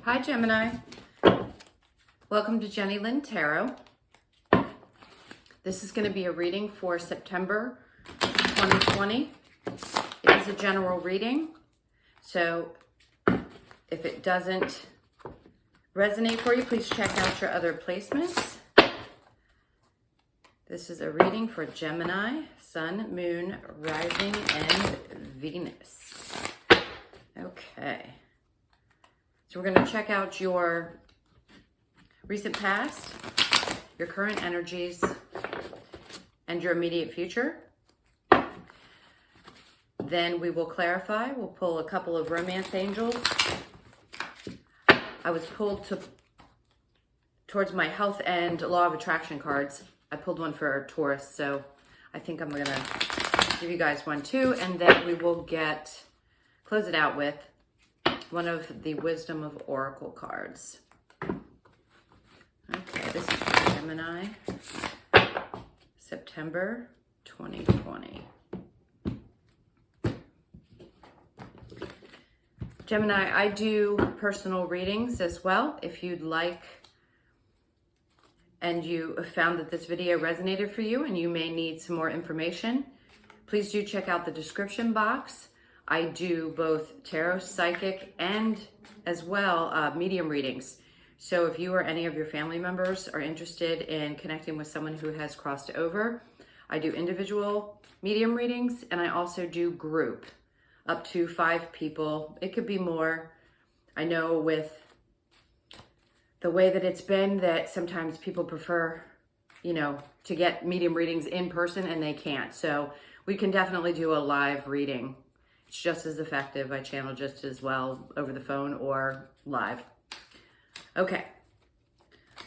Hi Gemini, welcome to Jenny Lynn Tarot. This is going to be a reading for September 2020. It is a general reading, so if it doesn't resonate for you, please check out your other placements. This is a reading for Gemini, Sun, Moon, Rising, and Venus. Okay. So we're going to check out your recent past, your current energies, and your immediate future. Then we will clarify. We'll pull a couple of romance angels. I was pulled towards my health and law of attraction cards. I pulled one for Taurus, so I think I'm going to give you guys one too. And then we will close it out with one of the Wisdom of Oracle cards. Okay, this is for Gemini, September 2020. Gemini, I do personal readings as well. If you'd like, and you found that this video resonated for you and you may need some more information, please do check out the description box. I do both tarot, psychic, and as well medium readings. So if you or any of your family members are interested in connecting with someone who has crossed over, I do individual medium readings, and I also do group, up to 5 people. It could be more. I know with the way that it's been that sometimes people prefer, to get medium readings in person and they can't. So we can definitely do a live reading. It's just as effective. I channel just as well over the phone or live. Okay,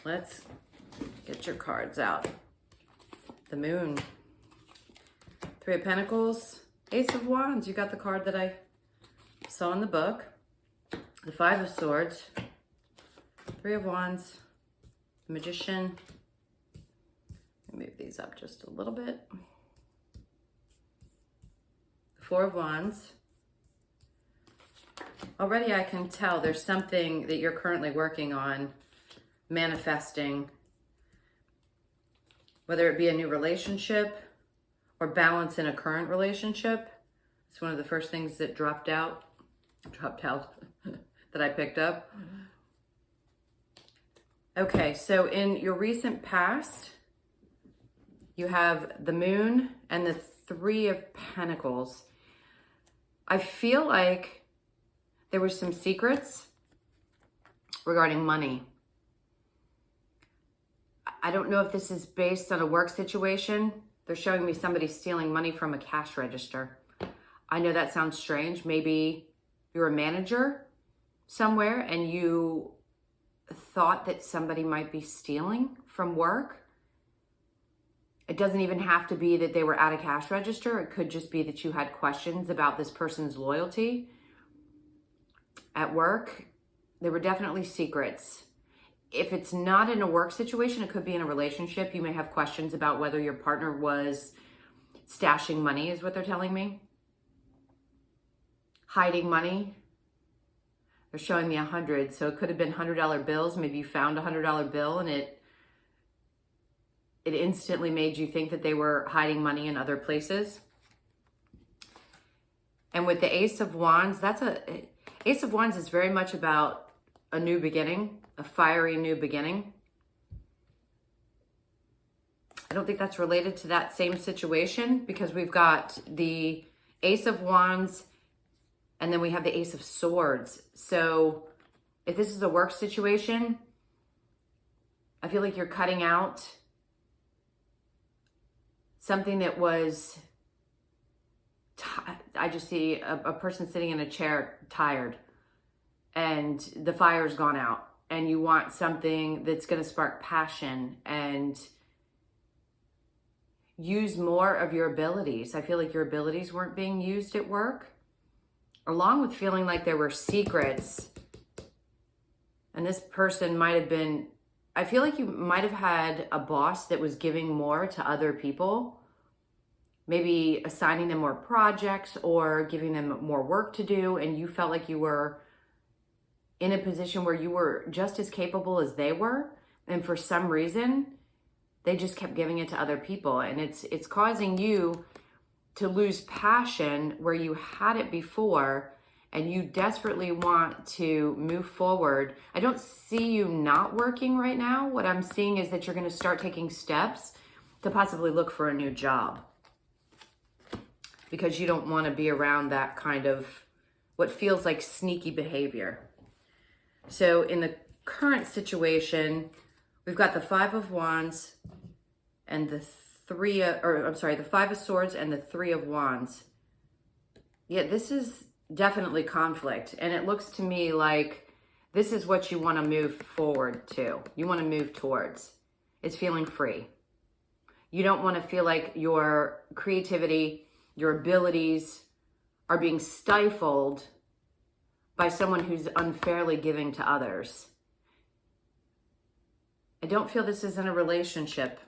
let's get your cards out. The Moon, 3 of Pentacles, Ace of Wands. You got the card that I saw in the book. The 5 of Swords, 3 of Wands, Magician. Let me move these up just a little bit. 4 of Wands. Already I can tell there's something that you're currently working on, manifesting, whether it be a new relationship or balance in a current relationship. It's one of the first things that dropped out that I picked up. Okay, so in your recent past, you have the Moon and the 3 of Pentacles. I feel like there were some secrets regarding money. I don't know if this is based on a work situation. They're showing me somebody stealing money from a cash register. I know that sounds strange. Maybe you're a manager somewhere and you thought that somebody might be stealing from work. It doesn't even have to be that they were at a cash register. It could just be that you had questions about this person's loyalty at work. There were definitely secrets. If it's not in a work situation, it could be in a relationship. You may have questions about whether your partner was stashing money, is what they're telling me. Hiding money. They're showing me 100, so it could have been $100 bills. Maybe you found a $100 bill and it instantly made you think that they were hiding money in other places. And with the Ace of Wands, Ace of Wands is very much about a new beginning, a fiery new beginning. I don't think that's related to that same situation because we've got the Ace of Wands and then we have the Ace of Swords. So if this is a work situation, I feel like you're cutting out something that was, I just see a person sitting in a chair tired and the fire's gone out and you want something that's going to spark passion and use more of your abilities. I feel like your abilities weren't being used at work, along with feeling like there were secrets. And this person might have been, I feel like you might have had a boss that was giving more to other people, maybe assigning them more projects or giving them more work to do, and you felt like you were in a position where you were just as capable as they were, and for some reason, they just kept giving it to other people. And it's causing you to lose passion where you had it before, and you desperately want to move forward. I don't see you not working right now. What I'm seeing is that you're going to start taking steps to possibly look for a new job, because you don't want to be around that kind of what feels like sneaky behavior. So in the current situation, we've got the Five of Wands and the the Five of Swords and the Three of Wands. Yeah, this is definitely conflict. And it looks to me like this is what you want to move forward to. You want to move towards. It's feeling free. You don't want to feel like your creativity, your abilities are being stifled by someone who's unfairly giving to others. I don't feel this is in a relationship.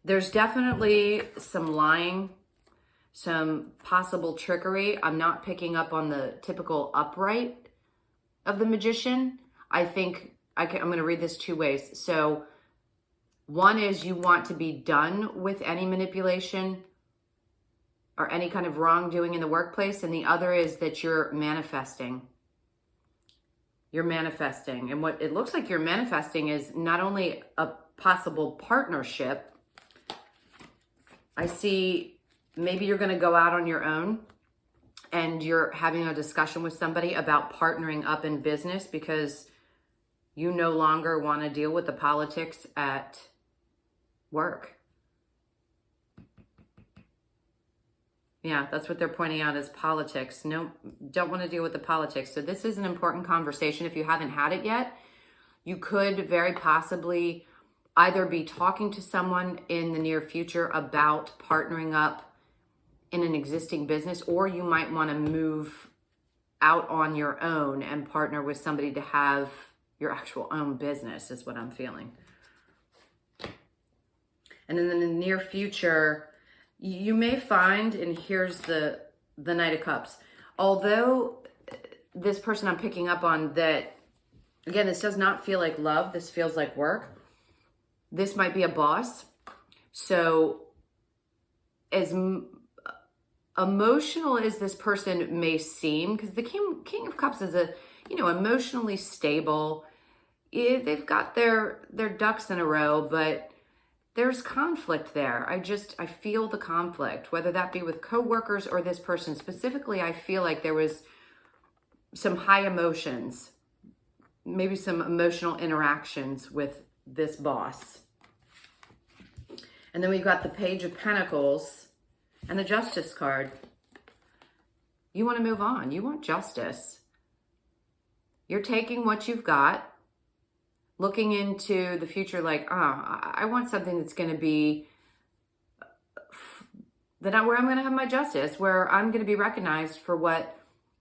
There's definitely some lying, some possible trickery. I'm not picking up on the typical upright of the Magician. I think I'm going to read this two ways. So one is you want to be done with any manipulation or any kind of wrongdoing in the workplace. And the other is that you're manifesting. You're manifesting. And what it looks like you're manifesting is not only a possible partnership. I see maybe you're going to go out on your own and you're having a discussion with somebody about partnering up in business because you no longer want to deal with the politics at work. Yeah, that's what they're pointing out as politics. No, don't want to deal with the politics. So this is an important conversation. If you haven't had it yet, you could very possibly either be talking to someone in the near future about partnering up in an existing business, or you might want to move out on your own and partner with somebody to have your actual own business, is what I'm feeling. And then in the near future, you may find, and here's the Knight of Cups, although this person I'm picking up on that, again, this does not feel like love, this feels like work. This might be a boss. So as emotional as this person may seem, because the King of Cups is emotionally stable. They've got their ducks in a row, but there's conflict there. I feel the conflict, whether that be with coworkers or this person. Specifically, I feel like there was some high emotions, maybe some emotional interactions with this boss. And then we've got the Page of Pentacles and the Justice card. You want to move on. You want justice. You're taking what you've got, looking into the future like, I want something that's going to be, where I'm going to have my justice, where I'm going to be recognized for what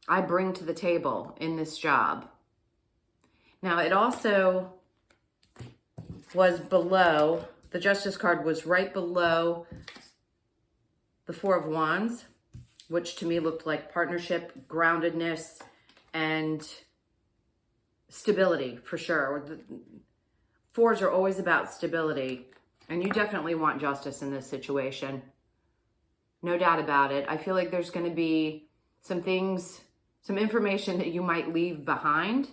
I bring to the table in this job. Now, it also was below, the Justice card was right below the Four of Wands, which to me looked like partnership, groundedness, and stability for sure. Fours are always about stability, and you definitely want justice in this situation. No doubt about it. I feel like there's going to be some things, some information that you might leave behind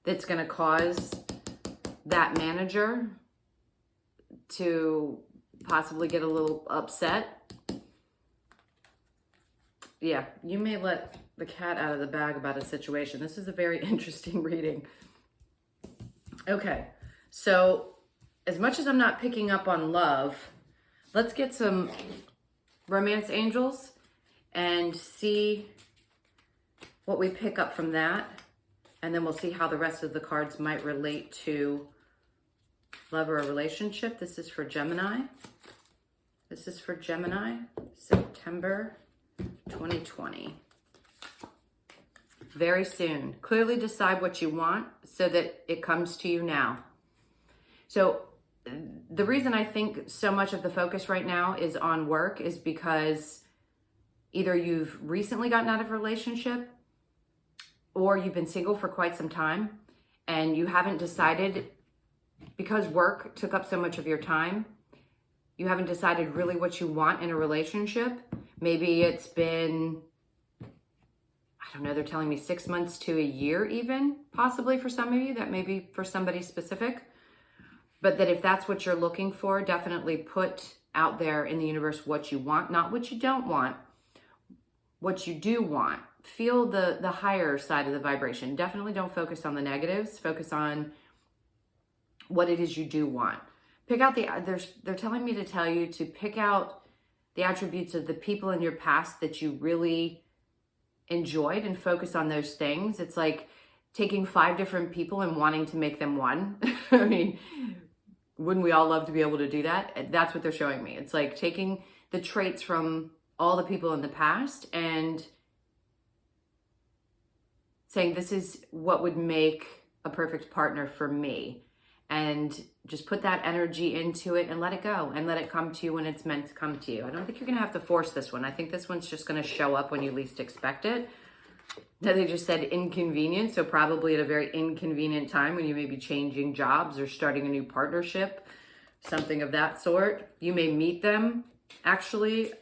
that's going to cause that manager to possibly get a little upset. Yeah, you may let the cat out of the bag about a situation. This is a very interesting reading. Okay, so as much as I'm not picking up on love, let's get some romance angels and see what we pick up from that. And then we'll see how the rest of the cards might relate to love or a relationship. This is for Gemini. This is for Gemini, September 2020. Very soon. Clearly decide what you want so that it comes to you now. So the reason I think so much of the focus right now is on work is because either you've recently gotten out of a relationship or you've been single for quite some time and you haven't decided, because work took up so much of your time, you haven't decided really what you want in a relationship. Maybe it's been, I don't know, they're telling me 6 months to a year even, possibly for some of you. That may be for somebody specific. But that if that's what you're looking for, definitely put out there in the universe what you want, not what you don't want, what you do want. Feel the higher side of the vibration. Definitely don't focus on the negatives. Focus on what it is you do want. Pick out they're telling me to tell you to pick out the attributes of the people in your past that you really enjoyed and focus on those things. It's like taking 5 different people and wanting to make them one. I mean, wouldn't we all love to be able to do that? That's what they're showing me. It's like taking the traits from all the people in the past and saying, this is what would make a perfect partner for me. And just put that energy into it and let it go and let it come to you when it's meant to come to you. I don't think you're gonna have to force this one. I think this one's just gonna show up when you least expect it. Now, they just said inconvenient, so probably at a very inconvenient time when you may be changing jobs or starting a new partnership, something of that sort. You may meet them actually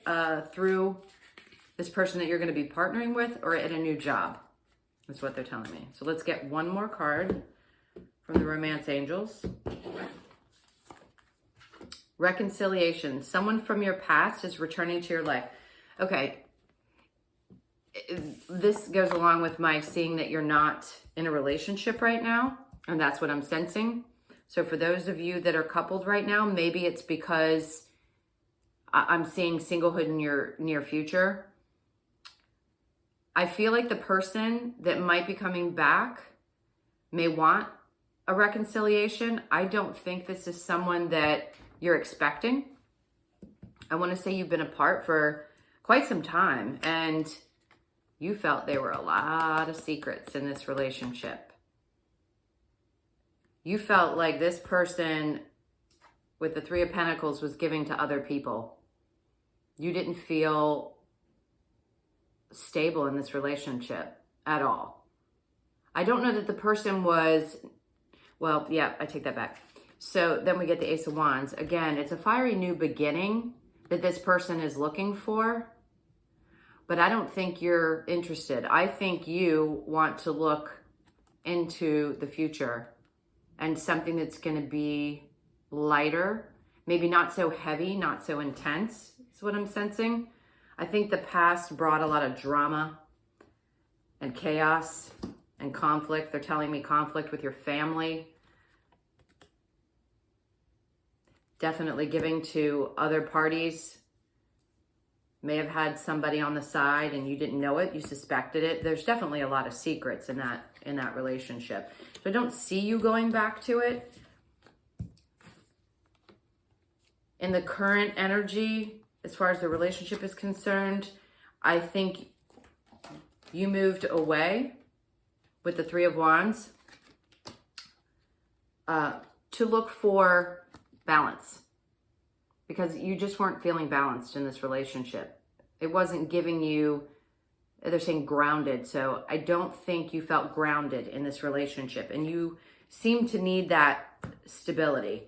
through this person that you're gonna be partnering with or at a new job. That's what they're telling me. So let's get one more card from the Romance Angels. Reconciliation. Someone from your past is returning to your life. Okay. This goes along with my seeing that you're not in a relationship right now. And that's what I'm sensing. So for those of you that are coupled right now, maybe it's because I'm seeing singlehood in your near future. I feel like the person that might be coming back may want a reconciliation. I don't think this is someone that you're expecting. I want to say you've been apart for quite some time and you felt there were a lot of secrets in this relationship. You felt like this person with the 3 of Pentacles was giving to other people. You didn't feel stable in this relationship at all. I don't know that the person was, well, yeah, I take that back. So then we get the Ace of Wands. Again, it's a fiery new beginning that this person is looking for, but I don't think you're interested. I think you want to look into the future and something that's going to be lighter, maybe not so heavy, not so intense, is what I'm sensing. I think the past brought a lot of drama and chaos and conflict. They're telling me conflict with your family. Definitely giving to other parties. May have had somebody on the side and you didn't know it, you suspected it. There's definitely a lot of secrets in that relationship. So I don't see you going back to it. In the current energy, as far as the relationship is concerned, I think you moved away with the 3 of Wands to look for balance, because you just weren't feeling balanced in this relationship. It wasn't giving you, they're saying grounded. So I don't think you felt grounded in this relationship, and you seem to need that stability,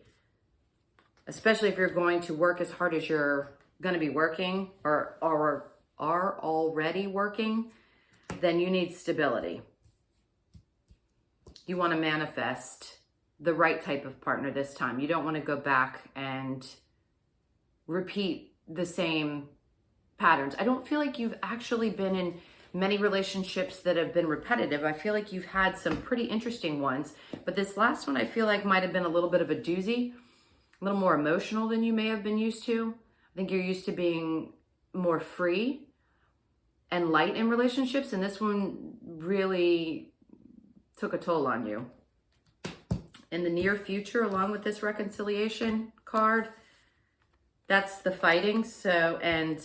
especially if you're going to work as hard as you're going to be working or are already working, then you need stability. You want to manifest the right type of partner this time. You don't want to go back and repeat the same patterns. I don't feel like you've actually been in many relationships that have been repetitive. I feel like you've had some pretty interesting ones, but this last one I feel like might have been a little bit of a doozy, a little more emotional than you may have been used to. I think you're used to being more free and light in relationships, and this one really took a toll on you. In the near future, along with this reconciliation card, that's the fighting. So, and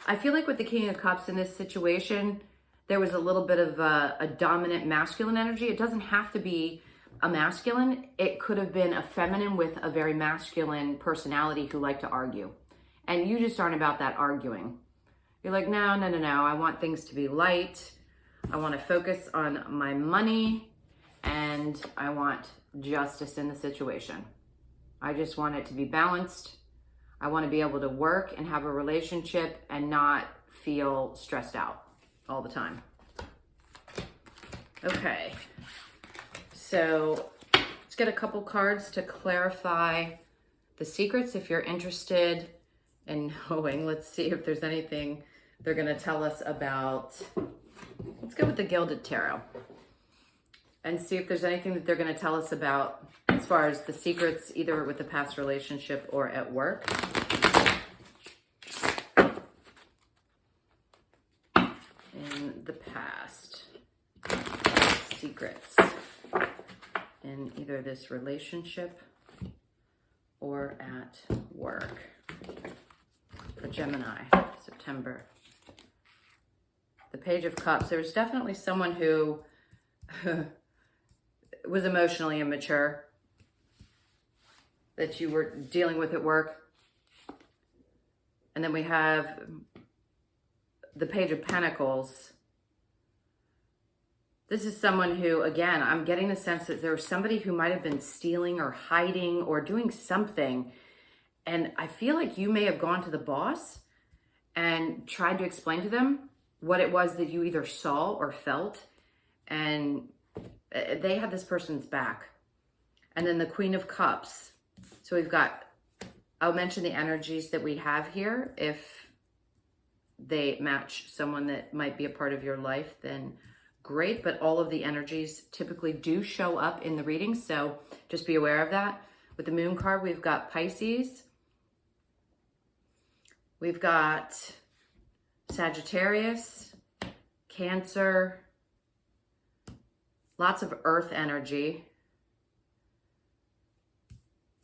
I feel like with the King of Cups in this situation, there was a little bit of a dominant masculine energy. It doesn't have to be a masculine. It could have been a feminine with a very masculine personality who like to argue. And you just aren't about that arguing. You're like, no, I want things to be light. I want to focus on my money, and I want justice in the situation. I just want it to be balanced. I want to be able to work and have a relationship and not feel stressed out all the time. Okay, so let's get a couple cards to clarify the secrets. If you're interested in knowing, let's see if there's anything they're going to tell us about. Let's go with the Gilded Tarot and see if there's anything that they're going to tell us about as far as the secrets, either with the past relationship or at work. In the past, secrets in either this relationship or at work for Gemini, September. The Page of Cups. There was definitely someone who was emotionally immature that you were dealing with at work. And then we have the Page of Pentacles. This is someone who, again, I'm getting the sense that there was somebody who might have been stealing or hiding or doing something. And I feel like you may have gone to the boss and tried to explain to them what it was that you either saw or felt. And they had this person's back. And then the Queen of Cups. So we've got, I'll mention the energies that we have here. If they match someone that might be a part of your life, then great. But all of the energies typically do show up in the reading. So just be aware of that. With the Moon card, we've got Pisces. We've got Sagittarius, Cancer, lots of earth energy.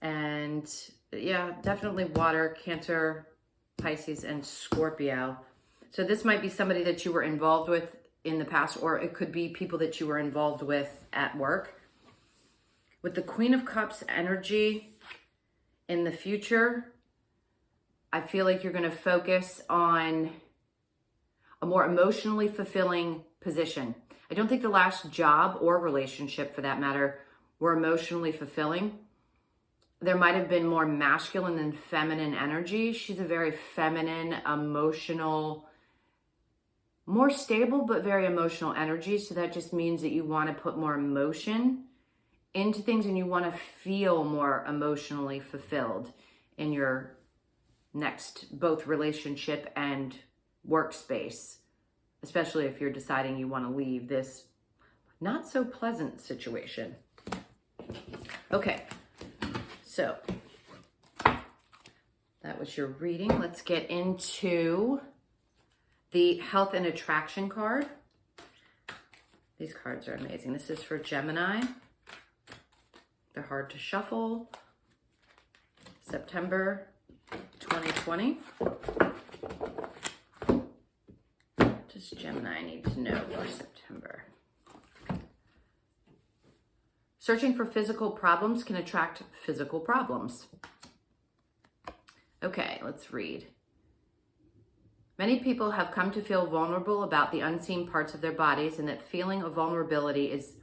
And yeah, definitely water, Cancer, Pisces, and Scorpio. So this might be somebody that you were involved with in the past, or it could be people that you were involved with at work. With the Queen of Cups energy in the future, I feel like you're going to focus on a more emotionally fulfilling position. I don't think the last job or relationship, for that matter, were emotionally fulfilling. There might have been more masculine than feminine energy. She's a very feminine, emotional, more stable, but very emotional energy. So that just means that you want to put more emotion into things and you want to feel more emotionally fulfilled in your next both relationship and workspace, especially if you're deciding you want to leave this not so pleasant situation. Okay, so that was your reading. Let's get into the Health and Attraction card. These cards are amazing. This is for Gemini. They're hard to shuffle. September 2020. What does Gemini need to know for September? Searching for physical problems can attract physical problems. Okay, let's read. Many people have come to feel vulnerable about the unseen parts of their bodies, and that feeling of vulnerability is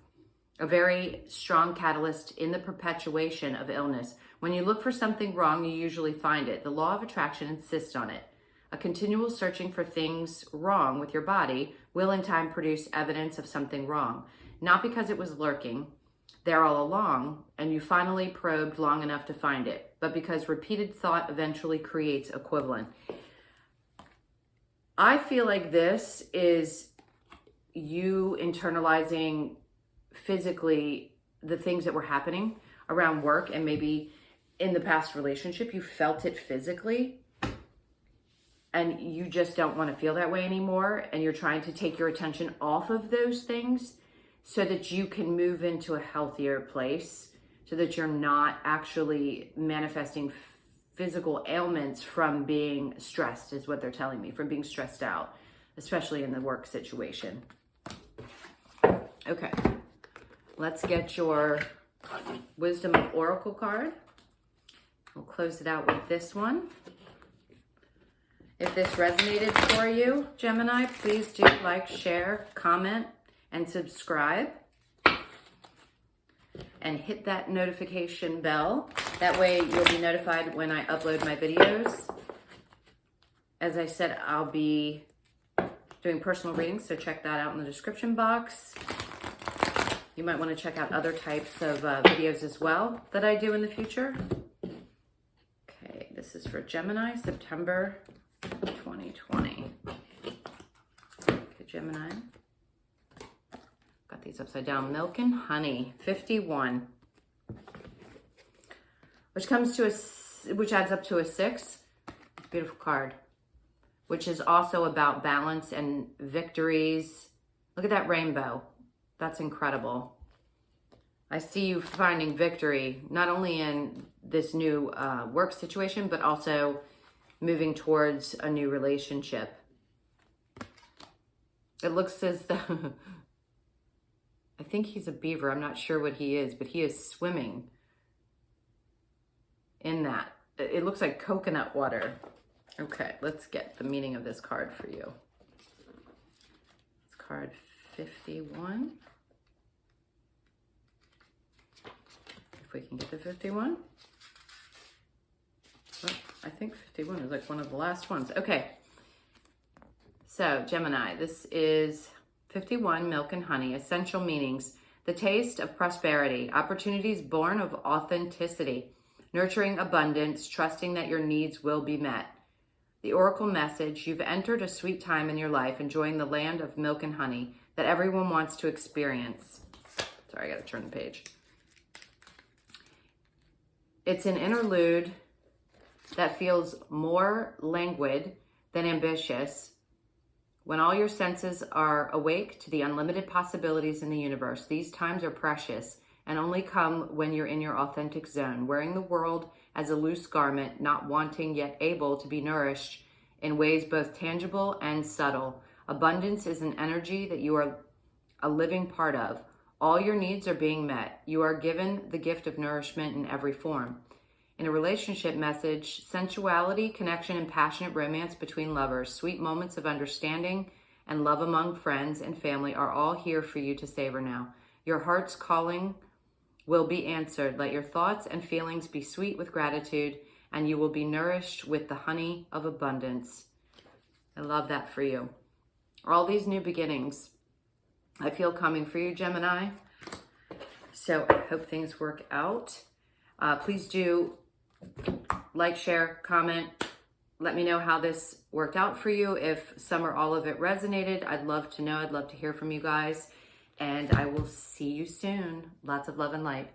a very strong catalyst in the perpetuation of illness. When you look for something wrong, you usually find it. The law of attraction insists on it. A continual searching for things wrong with your body will in time produce evidence of something wrong. Not because it was lurking there all along and you finally probed long enough to find it, but because repeated thought eventually creates equivalent. I feel like this is you internalizing physically the things that were happening around work, and maybe in the past relationship you felt it physically and you just don't want to feel that way anymore, and you're trying to take your attention off of those things so that you can move into a healthier place, so that you're not actually manifesting physical ailments from being stressed, is what they're telling me, from being stressed out, especially in the work situation. Okay, let's get your Wisdom of Oracle card. We'll close it out with this one. If this resonated for you, Gemini, please do like, share, comment, and subscribe. And hit that notification bell. That way you'll be notified when I upload my videos. As I said, I'll be doing personal readings, so check that out in the description box. You might want to check out other types of videos as well that I do in the future. Okay, this is for Gemini, September 2020. Okay, Gemini. Got these upside down. Milk and Honey, 51. Which adds up to a 6. Beautiful card. Which is also about balance and victories. Look at that rainbow. That's incredible. I see you finding victory, not only in this new work situation, but also moving towards a new relationship. It looks as though, I think he's a beaver. I'm not sure what he is, but he is swimming in that. It looks like coconut water. Okay, let's get the meaning of this card for you. It's card 51. If we can get the 51. Oh, I think 51 is like one of the last ones. Okay. So, Gemini, this is 51, Milk and Honey, essential meanings. The taste of prosperity, opportunities born of authenticity, nurturing abundance, trusting that your needs will be met. The oracle message, you've entered a sweet time in your life, enjoying the land of milk and honey that everyone wants to experience. Sorry, I gotta turn the page. It's an interlude that feels more languid than ambitious, when all your senses are awake to the unlimited possibilities in the universe. These times are precious and only come when you're in your authentic zone, wearing the world as a loose garment, not wanting yet able to be nourished in ways both tangible and subtle. Abundance is an energy that you are a living part of. All your needs are being met. You are given the gift of nourishment in every form. In a relationship message, sensuality, connection, and passionate romance between lovers, sweet moments of understanding, and love among friends and family are all here for you to savor now. Your heart's calling will be answered. Let your thoughts and feelings be sweet with gratitude, and you will be nourished with the honey of abundance. I love that for you. All these new beginnings, I feel coming for you, Gemini. So I hope things work out. Please do like, share, comment. Let me know how this worked out for you. If some or all of it resonated, I'd love to know. I'd love to hear from you guys. And I will see you soon. Lots of love and light.